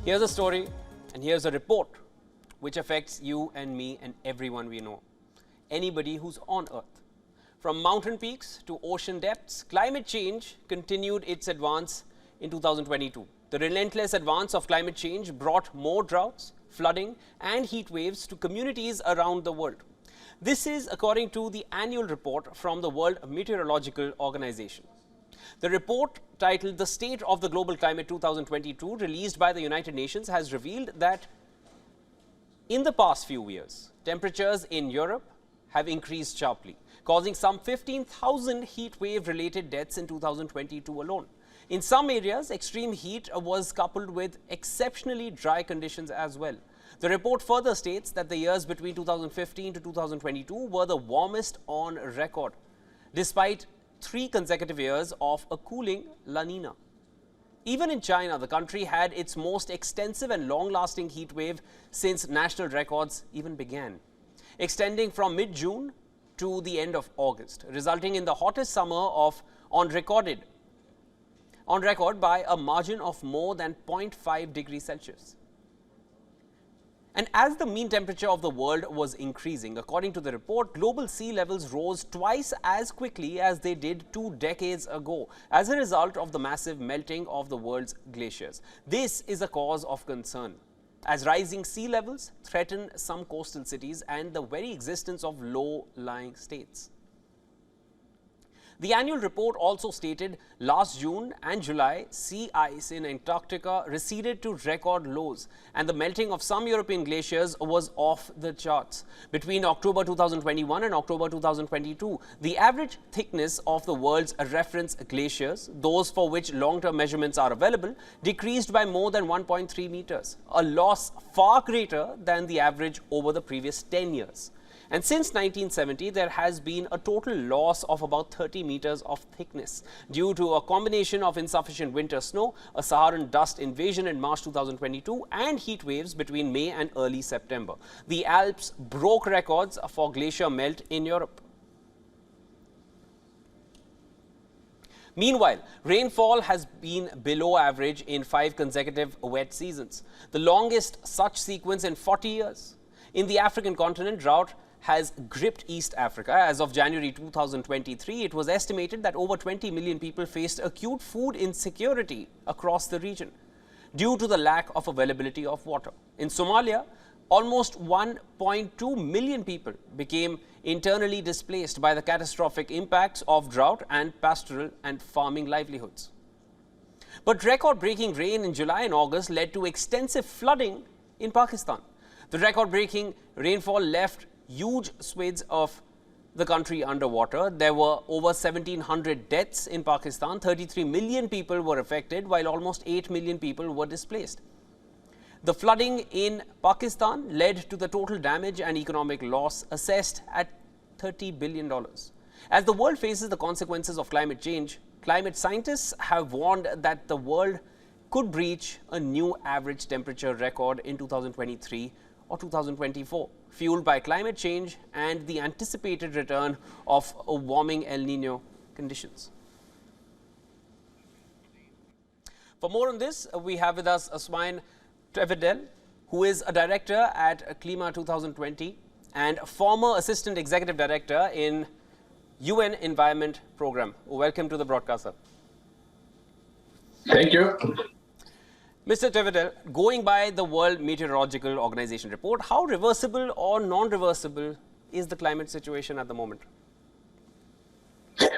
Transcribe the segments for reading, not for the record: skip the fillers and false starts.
Here's a story and here's a report which affects you and me and everyone we know. Anybody who's on Earth. From mountain peaks to ocean depths, climate change continued its advance in 2022. The relentless advance of climate change brought more droughts, flooding and heat waves to communities around the world. This is according to the annual report from the World Meteorological Organization. The report, titled The State of the Global Climate 2022, released by the United Nations, has revealed that in the past few years, temperatures in Europe have increased sharply, causing some 15,000 heat wave-related deaths in 2022 alone. In some areas, extreme heat was coupled with exceptionally dry conditions as well. The report further states that the years between 2015 to 2022 were the warmest on record, despite 3 consecutive years of a cooling La Nina. Even in China, the country had its most extensive and long-lasting heat wave since national records even began, extending from mid-June to the end of August, resulting in the hottest summer on record by a margin of more than 0.5 degrees Celsius. And as the mean temperature of the world was increasing, according to the report, global sea levels rose twice as quickly as they did 2 decades ago as a result of the massive melting of the world's glaciers. This is a cause of concern, as rising sea levels threaten some coastal cities and the very existence of low-lying states. The annual report also stated last June and July, sea ice in Antarctica receded to record lows and the melting of some European glaciers was off the charts. Between October 2021 and October 2022, the average thickness of the world's reference glaciers, those for which long-term measurements are available, decreased by more than 1.3 meters, a loss far greater than the average over the previous 10 years. And since 1970, there has been a total loss of about 30 meters of thickness due to a combination of insufficient winter snow, a Saharan dust invasion in March 2022, and heat waves between May and early September. The Alps broke records for glacier melt in Europe. Meanwhile, rainfall has been below average in 5 consecutive wet seasons, the longest such sequence in 40 years. In the African continent, drought has gripped East Africa. As of January 2023, it was estimated that over 20 million people faced acute food insecurity across the region due to the lack of availability of water. In Somalia, almost 1.2 million people became internally displaced by the catastrophic impacts of drought and pastoral and farming livelihoods. But record-breaking rain in July and August led to extensive flooding in Pakistan. The record-breaking rainfall left huge swathes of the country underwater. There were over 1,700 deaths in Pakistan. 33 million people were affected, while almost 8 million people were displaced. The flooding in Pakistan led to the total damage and economic loss assessed at $30 billion. As the world faces the consequences of climate change, climate scientists have warned that the world could breach a new average temperature record in 2023 or 2024, fueled by climate change and the anticipated return of warming El Nino conditions. For more on this, we have with us WION who is a director at Klima 2020 and former assistant executive director in UN Environment Program. Welcome to the broadcast, sir. Thank you. Mr. Tevedel, going by the World Meteorological Organization report, how reversible or non-reversible is the climate situation at the moment?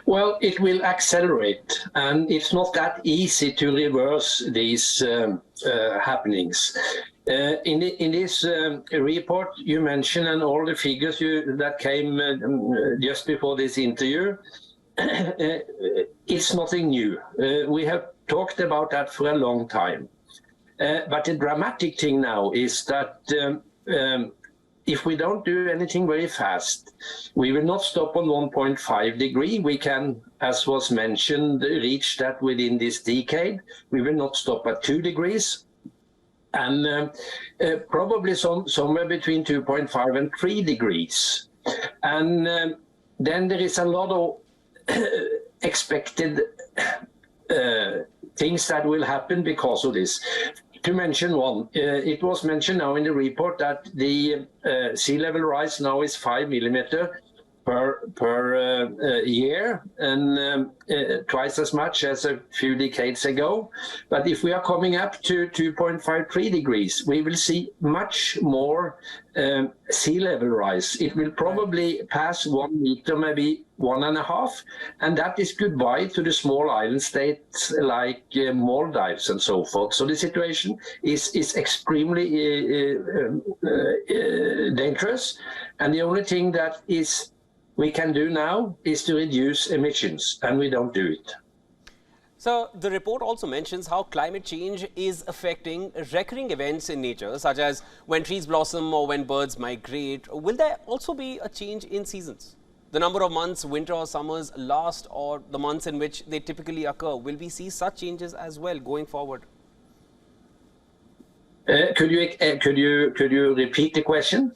Well, it will accelerate, and it's not that easy to reverse these happenings. In this report you mentioned, and all the figures that came just before this interview, it's nothing new. We have talked about that for a long time. But the dramatic thing now is that if we don't do anything very fast, we will not stop on 1.5 degree. We can, as was mentioned, reach that within this decade. We will not stop at 2 degrees. And probably somewhere between 2.5 and 3 degrees. And then there is a lot of expected things that will happen because of this. to mention one, it was mentioned now in the report that the sea level rise now is 5 millimeter per year, and twice as much as a few decades ago. But if we are coming up to 2.53 degrees, we will see much more sea level rise. It will probably pass 1 meter, maybe 1.5, and that is goodbye to the small island states like Maldives and so forth. So the situation is extremely dangerous, and the only thing that we can do now is to reduce emissions, and we don't do it. So the report also mentions how climate change is affecting recurring events in nature, such as when trees blossom or when birds migrate. Will there also be a change in seasons? The number of months winter or summers last, or the months in which they typically occur, will we see such changes as well going forward? Could you repeat the question?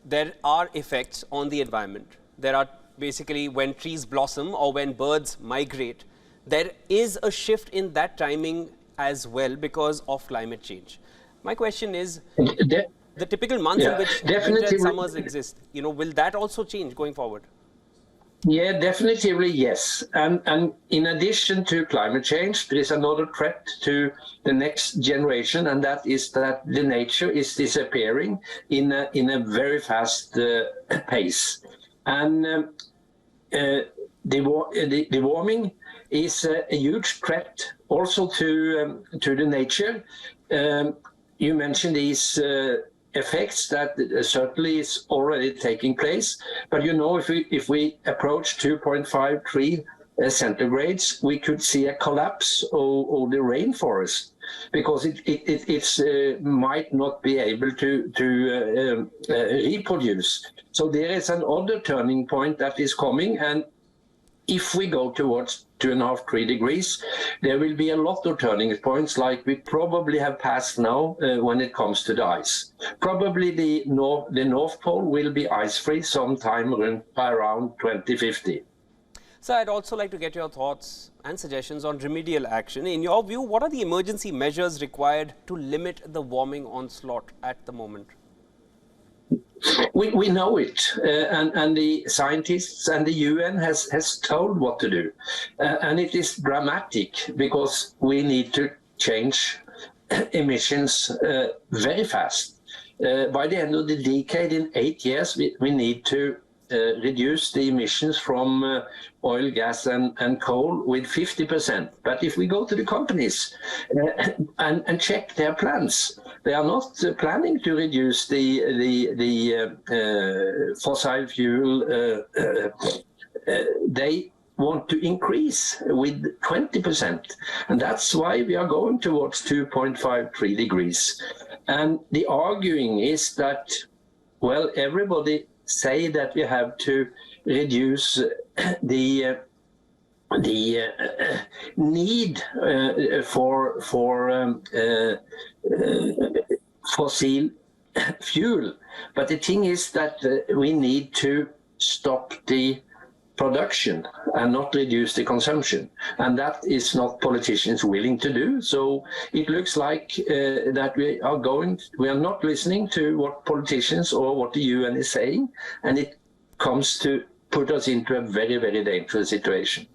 There are effects on the environment. There are basically when trees blossom or when birds migrate, there is a shift in that timing as well because of climate change. My question is, the typical months in which winter and summers exist, will that also change going forward? Yeah, definitely yes. And in addition to climate change, there is another threat to the next generation, and that is that the nature is disappearing in a very fast pace. And the warming is a huge threat also to the nature. You mentioned these effects that certainly is already taking place. But if we approach 2.53 centigrades, we could see a collapse of the rainforest, because it might not be able to reproduce. So there is another turning point that is coming, and if we go towards 2.5–3 degrees, there will be a lot of turning points like we probably have passed now when it comes to the ice. Probably the North Pole will be ice-free sometime around 2050. So I'd also like to get your thoughts and suggestions on remedial action. In your view, what are the emergency measures required to limit the warming onslaught at the moment? We know it, and the scientists and the UN has told what to do, and it is dramatic because we need to change emissions very fast. By the end of the decade, in 8 years, we need to reduce the emissions from oil, gas, and coal with 50%. But if we go to the companies and check their plans, they are not planning to reduce the fossil fuel. They want to increase with 20%. And that's why we are going towards 2.53 degrees. And the arguing is that, well, everybody say that we have to reduce the need for fossil fuel. But the thing is that we need to stop the production and not reduce the consumption, and that is not politicians willing to do. So it looks like that we are not listening to what politicians or what the UN is saying, and it comes to put us into a very, very dangerous situation.